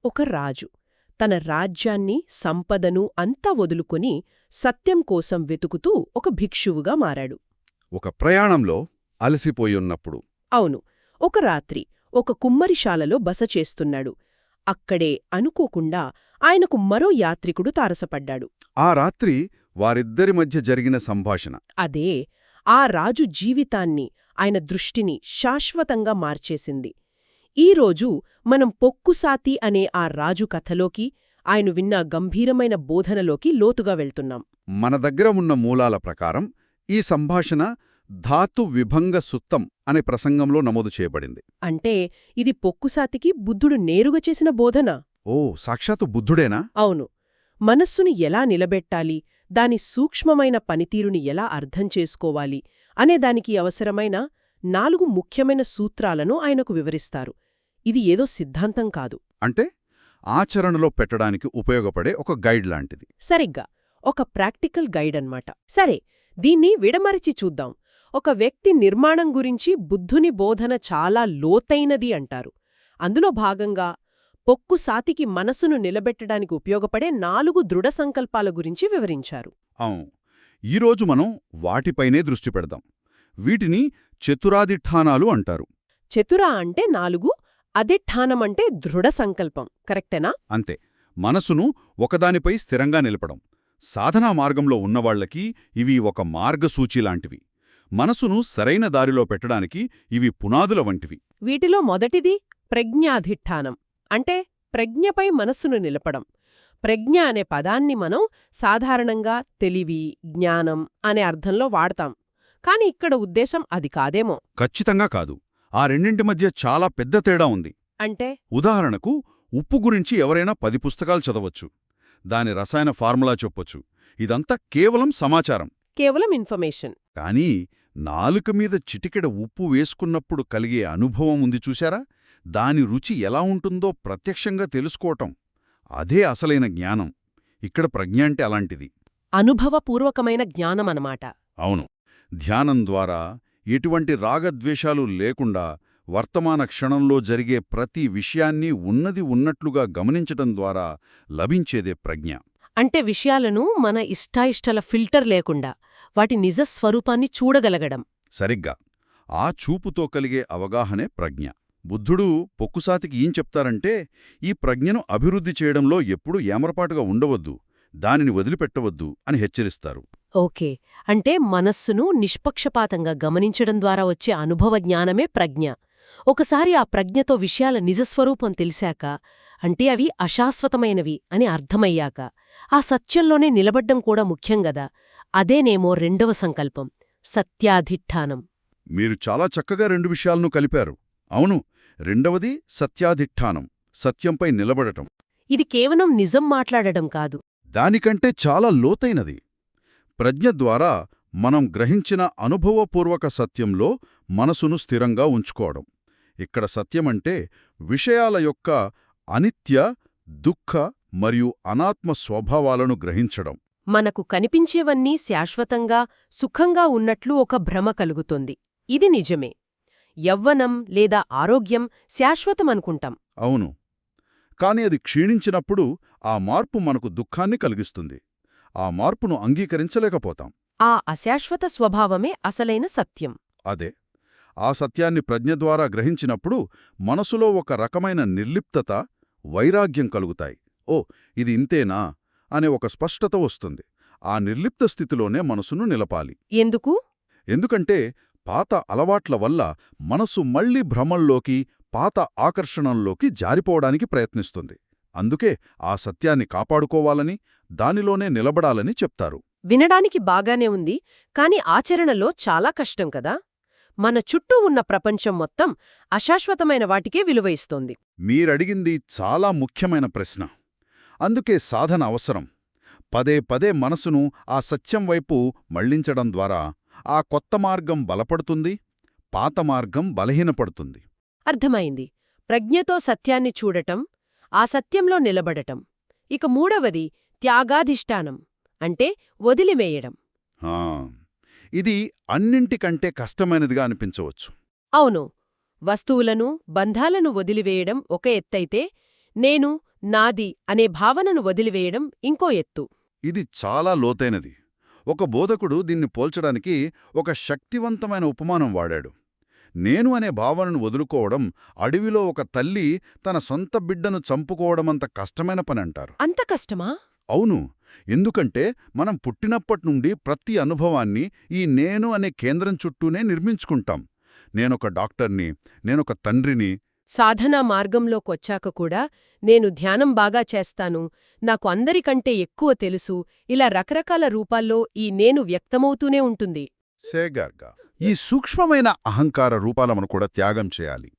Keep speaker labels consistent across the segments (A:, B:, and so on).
A: ఒక రాజు తన రాజ్యాన్ని సంపదను అంతా వదులుకొని సత్యం కోసం వెతుకుతూ ఒక భిక్షువుగా మారాడు.
B: ఒక ప్రయాణంలో అలసిపోయున్నప్పుడు
A: అవును, ఒక రాత్రి ఒక కుమ్మరిశాలలో బస చేస్తున్నాడు. అక్కడే అనుకోకుండా ఆయనకు మరో యాత్రికుడు తారసపడ్డాడు.
B: ఆ రాత్రి వారిద్దరి మధ్య జరిగిన సంభాషణ
A: అదే ఆ రాజు జీవితాన్ని, ఆయన దృష్టిని శాశ్వతంగా మార్చేసింది. ఈరోజు మనం పొక్కుసాతి అనే ఆ రాజు కథలోకి, ఆయన విన్న గంభీరమైన బోధనలోకి లోతుగా వెళ్తున్నాం.
B: మన దగ్గర ఉన్న మూలాల ప్రకారం ఈ సంభాషణ ధాతు విభంగ సుత్తం అనే ప్రసంగంలో నమోదు చేయబడింది.
A: అంటే ఇది పొక్కుసాతికి బుద్ధుడు నేరుగా చేసిన బోధన?
B: ఓ, సాక్షాత్తు బుద్ధుడేనా?
A: అవును. మనస్సుని ఎలా నిలబెట్టాలి, దాని సూక్ష్మమైన పనితీరుని ఎలా అర్థం చేసుకోవాలి అనేదానికి అవసరమైన 4 ముఖ్యమైన సూత్రాలను ఆయనకు వివరిస్తారు. ఇది ఏదో సిద్ధాంతం కాదు.
B: అంటే ఆచరణలో పెట్టడానికి ఉపయోగపడే ఒక గైడ్ లాంటిది.
A: సరిగ్గా ఒక ప్రాక్టికల్ గైడ్ అన్నమాట. సరే, దీన్ని విడమరిచి చూద్దాం. ఒక వ్యక్తి నిర్మాణం గురించి బుద్ధుని బోధన చాలా లోతైనది అంటారు. అందులో భాగంగా పొక్కుసాతికి మనసును నిలబెట్టడానికి ఉపయోగపడే 4 దృఢ సంకల్పాల గురించి వివరించారు.
B: అవును, ఈరోజు మనం వాటిపైనే దృష్టి పెడదాం. వీటిని చతురాదిఠానాలు అంటారు.
A: చతుర అంటే 4, అదిఠానమంటే దృఢ సంకల్పం. కరెక్టేనా?
B: అంతే, మనసును ఒకదానిపై స్థిరంగా నిలపడం. సాధనా మార్గంలో ఉన్నవాళ్లకి ఇవి ఒక మార్గసూచీలాంటివి. మనసును సరైన దారిలో పెట్టడానికి ఇవి పునాదుల వంటివి.
A: వీటిలో మొదటిది ప్రజ్ఞాధిఠానం. అంటే ప్రజ్ఞపై మనస్సును నిలపడం. ప్రజ్ఞ అనే పదాన్ని మనం సాధారణంగా తెలివి, జ్ఞానం అనే అర్థంలో వాడతాం. కాని ఇక్కడ ఉద్దేశం అది కాదేమో.
B: ఖచ్చితంగా కాదు. ఆ రెండింటి మధ్య చాలా పెద్ద తేడా ఉంది.
A: అంటే
B: ఉదాహరణకు, ఉప్పు గురించి ఎవరైనా 10 పుస్తకాలు చదవచ్చు, దాని రసాయన ఫార్ములా చెప్పొచ్చు. ఇదంతా కేవలం సమాచారం,
A: కేవలం ఇన్ఫర్మేషన్.
B: కానీ నాలుక మీద చిటికెడ ఉప్పు వేసుకున్నప్పుడు కలిగే అనుభవం ఉంది చూశారా? దాని రుచి ఎలా ఉంటుందో ప్రత్యక్షంగా తెలుసుకోవటం, అదే అసలైన జ్ఞానం. ఇక్కడ ప్రజ్ఞ అంటే అలాంటిది.
A: అనుభవపూర్వకమైన జ్ఞానమనమాట.
B: అవును, ధ్యానం ద్వారా ఎటువంటి రాగద్వేషాలు లేకుండా వర్తమాన క్షణంలో జరిగే ప్రతి విషయాన్ని ఉన్నది ఉన్నట్లుగా గమనించటం ద్వారా లభించేదే ప్రజ్ఞ.
A: అంటే విషయాలను మన ఇష్టాయిష్టాల ఫిల్టర్ లేకుండా వాటి నిజస్వరూపాన్ని చూడగలగడం.
B: సరిగ్గా ఆ చూపుతో కలిగే అవగాహనే ప్రజ్ఞ. బుద్ధుడు పొక్కుసాతికి ఏం చెప్తారంటే, ఈ ప్రజ్ఞను అభివృద్ధి చేయడంలో ఎప్పుడూ ఏమరపాటుగా ఉండవద్దు, దానిని వదిలిపెట్టవద్దు అని హెచ్చరిస్తారు.
A: ఓకే, అంటే మనస్సును నిష్పక్షపాతంగా గమనించడం ద్వారా వచ్చే అనుభవ జ్ఞానమే ప్రజ్ఞ. ఒకసారి ఆ ప్రజ్ఞతో విషయాల నిజస్వరూపం తెలిసాక, అంటే అవి అశాశ్వతమైనవి అని అర్థమయ్యాక, ఆ సత్యంలోనే నిలబడ్డం కూడా ముఖ్యంగదా. అదేనేమో రెండవ సంకల్పం, సత్యాధిష్ఠానం.
B: మీరు చాలా చక్కగా 2 విషయాలను కలిపారు. అవును, రెండవది సత్యాధిష్ఠానం, సత్యంపై నిలబడటం.
A: ఇది కేవలం నిజం మాట్లాడడం కాదు.
B: దానికంటే చాలా లోతైనది. ప్రజ్ఞ ద్వారా మనం గ్రహించిన అనుభవపూర్వక సత్యంలో మనసును స్థిరంగా ఉంచుకోవడం. ఇక్కడ సత్యమంటే విషయాల యొక్క అనిత్య, దుఃఖ మరియు అనాత్మ స్వభావాలను గ్రహించడం.
A: మనకు కనిపించేవన్నీ శాశ్వతంగా, సుఖంగా ఉన్నట్లు ఒక భ్రమ కలుగుతుంది. ఇది నిజమే. యవ్వనం లేదా ఆరోగ్యం శాశ్వతమనుకుంటాం.
B: అవును, కాని అది క్షీణించినప్పుడు ఆ మార్పు మనకు దుఃఖాన్ని కలిగిస్తుంది. ఆ మార్పును అంగీకరించలేకపోతాం.
A: ఆ అశాశ్వత స్వభావమే అసలైన సత్యం.
B: అదే, ఆ సత్యాన్ని ప్రజ్ఞ ద్వారా గ్రహించినప్పుడు మనసులో ఒక రకమైన నిర్లిప్తత, వైరాగ్యం కలుగుతాయి. ఓ, ఇది ఇంతేనా అనే ఒక స్పష్టత వస్తుంది. ఆ నిర్లిప్త స్థితిలోనే మనసును నిలపాలి.
A: ఎందుకు?
B: ఎందుకంటే పాత అలవాట్ల వల్ల మనసు మళ్లీ భ్రమల్లోకి, పాత ఆకర్షణల్లోకి జారిపోవడానికి ప్రయత్నిస్తుంది. అందుకే ఆ సత్యాన్ని కాపాడుకోవాలని, దానిలోనే నిలబడాలని చెప్తారు.
A: వినడానికి బాగానే ఉంది, కాని ఆచరణలో చాలా కష్టం కదా. మన చుట్టూ ఉన్న ప్రపంచం మొత్తం అశాశ్వతమైన వాటికే విలువ ఇస్తోంది.
B: మీరడిగింది చాలా ముఖ్యమైన ప్రశ్న. అందుకే సాధన అవసరం. పదే పదే మనసును ఆ సత్యం వైపు మళ్లించడం ద్వారా ఆ కొత్త మార్గం బలపడుతుంది, పాత మార్గం బలహీనపడుతుంది.
A: అర్థమైంది. ప్రజ్ఞతో సత్యాన్ని చూడటం, ఆ సత్యంలో నిలబడటం. ఇక మూడవది త్యాగాధిష్ఠానం, అంటే వదిలివేయడం.
B: ఇది అన్నింటికంటే కష్టమైనదిగా అనిపించవచ్చు.
A: అవును, వస్తువులను, బంధాలను వదిలివేయడం ఒక ఎత్తైతే, నేను, నాది అనే భావనను వదిలివేయడం ఇంకో ఎత్తు.
B: ఇది చాలా లోతైనది. ఒక బోధకుడు దీన్ని పోల్చడానికి ఒక శక్తివంతమైన ఉపమానం వాడాడు. నేను అనే భావనను వదులుకోవడం అడవిలో ఒక తల్లి తన సొంత బిడ్డను చంపుకోవడమంత కష్టమైన పనంటారు.
A: అంత కష్టమా?
B: అవును. ఎందుకంటే మనం పుట్టినప్పట్నుండి ప్రతి అనుభవాన్ని ఈ నేను అనే కేంద్రం చుట్టూనే నిర్మించుకుంటాం. నేనొక డాక్టర్ని, నేనొక తండ్రిని.
A: సాధనా మార్గంలోకొచ్చాక కూడా నేను ధ్యానం బాగా చేస్తాను, నాకు అందరికంటే ఎక్కువ తెలుసు, ఇలా రకరకాల రూపాల్లో ఈ నేను వ్యక్తమవుతూనే ఉంటుంది.
B: సేగార్గా ఈ సూక్ష్మమైన అహంకార రూపాలను కూడా త్యాగం చేయాలి.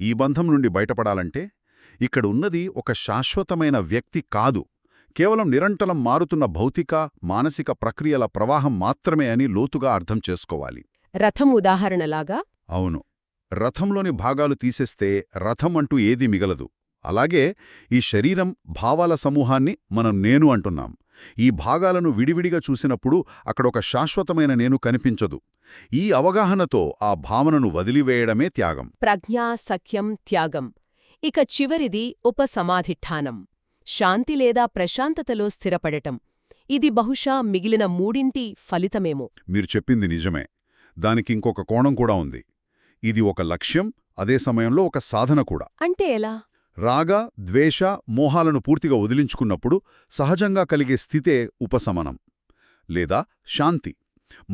B: ఈ బంధం నుండి బయటపడాలంటే ఇక్కడ ఉన్నది ఒక శాశ్వతమైన వ్యక్తి కాదు, కేవలం నిరంతరం మారుతున్న భౌతిక, మానసిక ప్రక్రియల ప్రవాహం మాత్రమే అని లోతుగా అర్థం చేసుకోవాలి.
A: రథం ఉదాహరణలాగా?
B: అవును. రథంలోని భాగాలు తీసేస్తే రథం అంటూ ఏదీ మిగలదు. అలాగే ఈ శరీరం, భావాల సమూహాన్ని మనం నేను అంటున్నాం. ఈ భాగాలను విడివిడిగా చూసినప్పుడు అక్కడొక శాశ్వతమైన నేను కనిపించదు. ఈ అవగాహనతో ఆ భావనను వదిలివేయడమే త్యాగం.
A: ప్రజ్ఞా, సఖ్యం, త్యాగం. ఇక చివరిది ఉపసమాధిఠానం. శాంతి లేదా ప్రశాంతతలో స్థిరపడటం. ఇది బహుశా మిగిలిన మూడింటి ఫలితమేమో.
B: మీరు చెప్పింది నిజమే. దానికింకొక కోణం కూడా ఉంది. ఇది ఒక లక్ష్యం, అదే సమయంలో ఒక సాధన కూడా.
A: అంటే ఎలా?
B: రాగ, ద్వేష, మోహాలను పూర్తిగా వదిలించుకున్నప్పుడు సహజంగా కలిగే స్థితే ఉపశమనం లేదా శాంతి.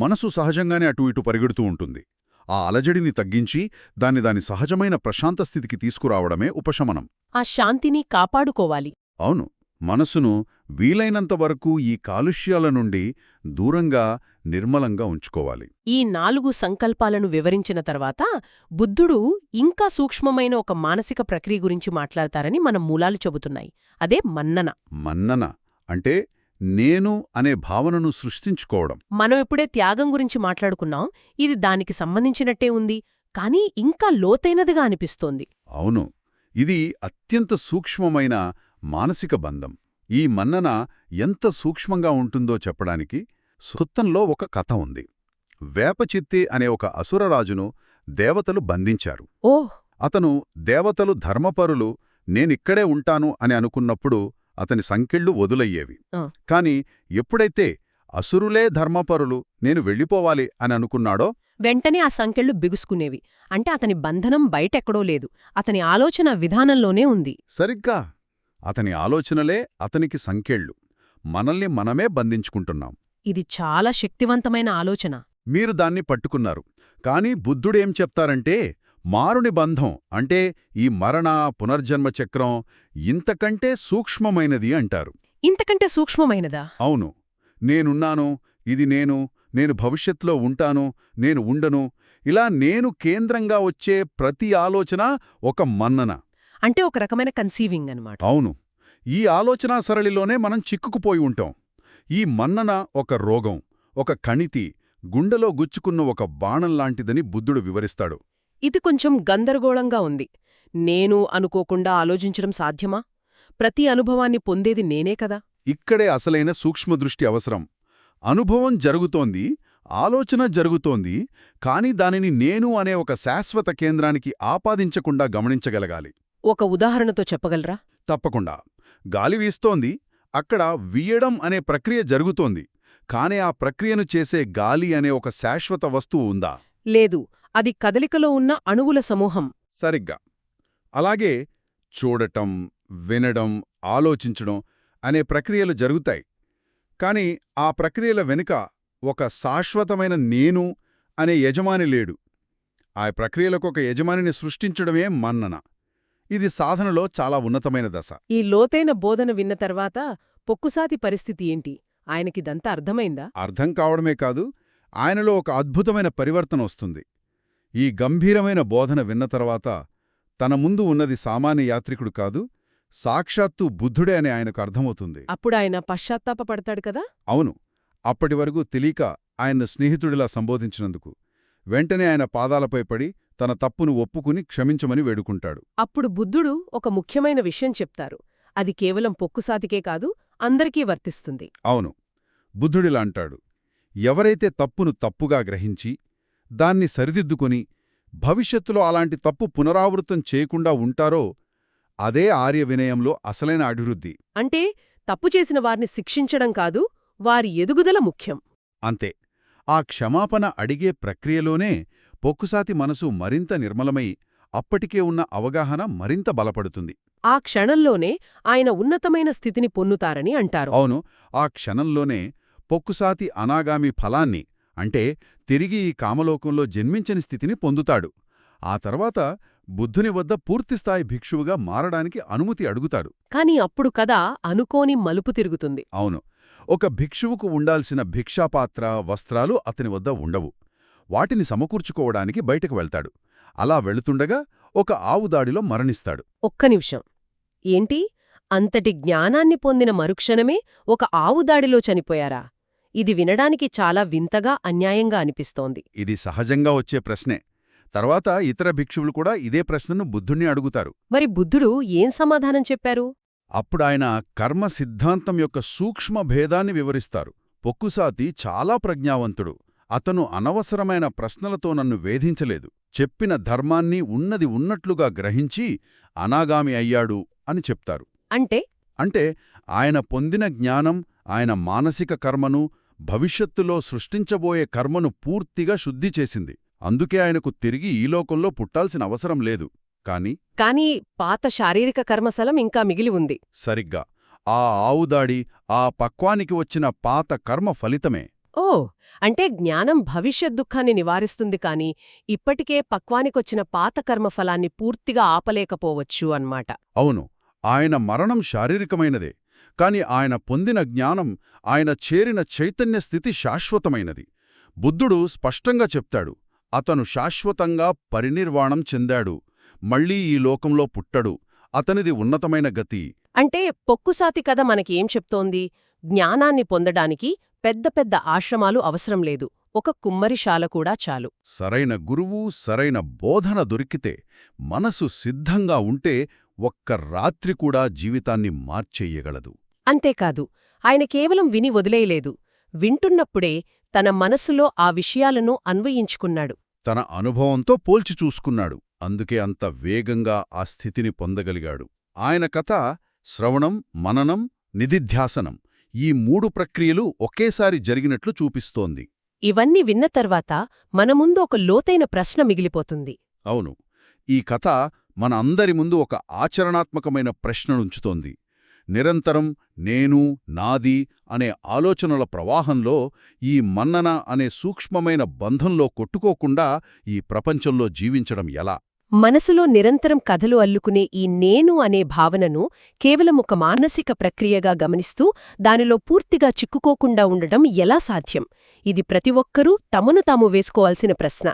B: మనసు సహజంగానే అటు ఇటు పరిగెడుతూ ఉంటుంది. ఆ అలజడిని తగ్గించి దాని సహజమైన ప్రశాంత స్థితికి తీసుకురావడమే ఉపశమనం.
A: ఆ శాంతిని కాపాడుకోవాలి.
B: అవును. మనసును వీలైనంత వరకు ఈ కాలుష్యాల నుండి దూరంగా, నిర్మలంగా ఉంచుకోవాలి.
A: ఈ 4 సంకల్పాలను వివరించిన తర్వాత బుద్ధుడు ఇంకా సూక్ష్మమైన ఒక మానసిక ప్రక్రియ గురించి మాట్లాడతారని మన మూలాలు చెబుతున్నాయి. అదే మన్నన.
B: మన్నన అంటే నేను అనే భావనను సృష్టించుకోవడం.
A: మనం ఇప్పుడే త్యాగం గురించి మాట్లాడుకున్నాం, ఇది దానికి సంబంధించినట్టే ఉంది, కానీ ఇంకా లోతైనదిగా అనిపిస్తోంది.
B: అవును. ఇది అత్యంత సూక్ష్మమైన మానసిక బంధం. ఈ మన్నన ఎంత సూక్ష్మంగా ఉంటుందో చెప్పడానికి సృత్తంలో ఒక కథ ఉంది. వేపచిత్తి అనే ఒక అసురరాజును దేవతలు బంధించారు.
A: ఓహ్!
B: అతను దేవతలు ధర్మపరులు, నేనిక్కడే ఉంటాను అని అనుకున్నప్పుడు అతని సంకెళ్ళు వదులయ్యేవి. కాని ఎప్పుడైతే అసురులే ధర్మపరులు, నేను వెళ్ళిపోవాలి అని అనుకున్నాడో
A: వెంటనే ఆ సంకెళ్ళు బిగుసుకునేవి. అంటే అతని బంధనం బయటెక్కడో లేదు, అతని ఆలోచన విధానంలోనే ఉంది.
B: సరిగ్గా అతని ఆలోచనలే అతనికి సంకెళ్ళు. మనల్ని మనమే బంధించుకుంటున్నాం.
A: ఇది చాలా శక్తివంతమైన ఆలోచన.
B: మీరు దాన్ని పట్టుకున్నారు. కాని బుద్ధుడేం చెప్తారంటే మారుని బంధం అంటే ఈ మరణ, పునర్జన్మ చక్రం ఇంతకంటే సూక్ష్మమైనది అంటారు.
A: ఇంతకంటే సూక్ష్మమైనదా?
B: అవును. నేనున్నాను, ఇది నేను భవిష్యత్తులో ఉంటాను, నేను ఉండను, ఇలా నేను కేంద్రంగా వచ్చే ప్రతి ఆలోచన ఒక మన్నన.
A: అంటే ఒక రకమైన కన్సీవింగ్ అన్నమాట.
B: అవును. ఈ ఆలోచనా సరళిలోనే మనం చిక్కుకుపోయి ఉంటాం. ఈ మన్నన ఒక రోగం, ఒక కణితి, గుండెలో గుచ్చుకున్న ఒక బాణంలాంటిదని బుద్ధుడు వివరిస్తాడు.
A: ఇది కొంచెం గందరగోళంగా ఉంది. నేను అనుకోకుండా ఆలోచించడం సాధ్యమా? ప్రతి అనుభవాన్ని పొందేది నేనే కదా.
B: ఇక్కడే అసలైన సూక్ష్మదృష్టి అవసరం. అనుభవం జరుగుతోంది, ఆలోచన జరుగుతోంది, కాని దానిని నేను అనే ఒక శాశ్వత కేంద్రానికి ఆపాదించకుండా గమనించగలగాలి.
A: ఒక ఉదాహరణతో చెప్పగలరా?
B: తప్పకుండా. గాలి వీస్తోంది, అక్కడ వీయడం అనే ప్రక్రియ జరుగుతోంది, కాని ఆ ప్రక్రియను చేసే గాలి అనే ఒక శాశ్వత వస్తువు ఉందా?
A: లేదు, అది కదలికలో ఉన్న అణువుల సమూహం.
B: సరిగ్గా. అలాగే చూడటం, వినడం, ఆలోచించడం అనే ప్రక్రియలు జరుగుతాయి. కాని ఆ ప్రక్రియల వెనుక ఒక శాశ్వతమైన నేను అనే యజమాని లేడు. ఆ ప్రక్రియలకు ఒక యజమానిని సృష్టించడమే మన్నన. ఇది సాధనలో చాలా ఉన్నతమైన దశ.
A: ఈ లోతైన బోధన విన్న తర్వాత పొక్కుసాతి పరిస్థితి ఏంటి? ఆయనకిదంతా అర్థమైందా?
B: అర్థం కావడమే కాదు, ఆయనలో ఒక అద్భుతమైన పరివర్తన వస్తుంది. ఈ గంభీరమైన బోధన విన్న తర్వాత తన ముందు ఉన్నది సామాన్య యాత్రికుడు కాదు, సాక్షాత్తు బుద్ధుడే అని ఆయనకు అర్థమవుతుంది.
A: అప్పుడాయన పశ్చాత్తాపపడతాడు కదా?
B: అవును. అప్పటివరకు తెలియక ఆయన్ను స్నేహితుడిలా సంబోధించినందుకు వెంటనే ఆయన పాదాలపై పడి తన తప్పును ఒప్పుకుని క్షమించమని వేడుకుంటాడు.
A: అప్పుడు బుద్ధుడు ఒక ముఖ్యమైన విషయం చెప్తారు. అది కేవలం పొక్కుసాతికే కాదు, అందరికీ వర్తిస్తుంది.
B: అవును. బుద్ధుడిలా అంటాడు, ఎవరైతే తప్పును తప్పుగా గ్రహించి దాన్ని సరిదిద్దుకొని భవిష్యత్తులో అలాంటి తప్పు పునరావృతం చేయకుండా ఉంటారో అదే ఆర్య వినయంలో అసలైన అభివృద్ధి.
A: అంటే తప్పు చేసిన వారిని శిక్షించడం కాదు, వారి ఎదుగుదల ముఖ్యం.
B: అంతే. ఆ క్షమాపణ అడిగే ప్రక్రియలోనే పొక్కుసాతి మనసు మరింత నిర్మలమై అప్పటికే ఉన్న అవగాహన మరింత బలపడుతుంది.
A: ఆ క్షణంలోనే ఆయన ఉన్నతమైన స్థితిని పొందుతారని అంటారు.
B: అవును, ఆ క్షణంలోనే పొక్కుసాతి అనాగామి ఫలాన్ని, అంటే తిరిగి ఈ కామలోకంలో జన్మించని స్థితిని పొందుతాడు. ఆ తర్వాత బుద్ధుని వద్ద పూర్తిస్థాయి భిక్షువుగా మారడానికి అనుమతి అడుగుతాడు.
A: కాని అప్పుడు కథ అనుకోని మలుపు తిరుగుతుంది.
B: అవును, ఒక భిక్షువుకు ఉండాల్సిన భిక్షాపాత్ర, వస్త్రాలు అతని వద్ద ఉండవు. వాటిని సమకూర్చుకోవడానికి బయటకు వెళ్తాడు. అలా వెళుతుండగా ఒక ఆవుదాడిలో మరణిస్తాడు.
A: ఒక్క నిమిషం. ఏంటి, అంతటి జ్ఞానాన్ని పొందిన మరుక్షణమే ఒక ఆవుదాడిలో చనిపోయారా? ఇది వినడానికి చాలా వింతగా, అన్యాయంగా అనిపిస్తోంది.
B: ఇది సహజంగా వచ్చే ప్రశ్నే. తర్వాత ఇతర భిక్షువులు కూడా ఇదే ప్రశ్నను బుద్ధుణ్ణి అడుగుతారు.
A: మరి బుద్ధుడు ఏం సమాధానం చెప్పారు?
B: అప్పుడాయన కర్మ సిద్ధాంతం యొక్క సూక్ష్మ భేదాన్ని వివరిస్తారు. పొక్కుసాతి చాలా ప్రజ్ఞావంతుడు. అతను అనవసరమైన ప్రశ్నలతో నన్ను వేధించలేదు. చెప్పిన ధర్మాన్ని ఉన్నది ఉన్నట్లుగా గ్రహించి అనాగామి అయ్యాడు అని చెప్తారు. అంటే ఆయన పొందిన జ్ఞానం ఆయన మానసిక కర్మను, భవిష్యత్తులో సృష్టించబోయే కర్మను పూర్తిగా శుద్ధి చేసింది. అందుకే ఆయనకు తిరిగి ఈ లోకంలో పుట్టాల్సిన అవసరం లేదు.
A: కానీ పాత శారీరక కర్మశలం ఇంకా మిగిలి ఉంది.
B: సరిగ్గా ఆ ఆవుదాడి, ఆ పక్వానికి వచ్చిన పాత కర్మ ఫలితమే.
A: ఓ, అంటే జ్ఞానం భవిష్యత్ దుఃఖాన్ని నివారిస్తుంది కాని ఇప్పటికే పక్వానికొచ్చిన పాత కర్మఫలాన్ని పూర్తిగా ఆపలేకపోవచ్చు అన్నమాట.
B: అవును, ఆయన మరణం శారీరకమైనదే. కాని ఆయన పొందిన జ్ఞానం, ఆయన చేరిన చైతన్య స్థితి శాశ్వతమైనది. బుద్ధుడు స్పష్టంగా చెప్తాడు, అతను శాశ్వతంగా పరినిర్వాణం చెందాడు. మళ్లీ ఈ లోకంలో పుట్టడు. అతనిది ఉన్నతమైన గతి.
A: అంటే పొక్కుసాతి కథ మనకి ఏం చెప్తోంది? జ్ఞానాన్ని పొందడానికి పెద్ద పెద్ద ఆశ్రమాలు అవసరం లేదు, ఒక కుమ్మరిశాల కూడా చాలు.
B: సరైన గురువు, సరైన బోధన దొరికితే, మనసు సిద్ధంగా ఉంటే ఒక్క రాత్రి కూడా జీవితాన్ని మార్చెయ్యగలదు.
A: అంతేకాదు, ఆయన కేవలం విని వదిలేయలేదు. వింటున్నప్పుడే తన మనసులో ఆ విషయాలను అన్వయించుకున్నాడు.
B: తన అనుభవంతో పోల్చి చూసుకున్నాడు. అందుకే అంత వేగంగా ఆ స్థితిని పొందగలిగాడు. ఆయన కథ శ్రవణం, మననం, నిధిధ్యాసనం, ఈ 3 ప్రక్రియలు ఒకేసారి జరిగినట్లు చూపిస్తోంది.
A: ఇవన్నీ విన్న తర్వాత మన ముందు ఒక లోతైన ప్రశ్న మిగిలిపోతుంది.
B: అవును, ఈ కథ మన అందరి ముందు ఒక ఆచరణాత్మకమైన ప్రశ్ననుంచుతోంది. నిరంతరం నేను, నాది అనే ఆలోచనల ప్రవాహంలో, ఈ మన్నన అనే సూక్ష్మమైన బంధంలో కొట్టుకోకుండా ఈ ప్రపంచంలో జీవించడం ఎలా?
A: మనసులో నిరంతరం కథలు అల్లుకునే ఈ నేను అనే భావనను కేవలం ఒక మానసిక ప్రక్రియగా గమనిస్తూ దానిలో పూర్తిగా చిక్కుకోకుండా ఉండడం ఎలా సాధ్యం? ఇది ప్రతి ఒక్కరూ తమను తాము వేసుకోవాల్సిన ప్రశ్న.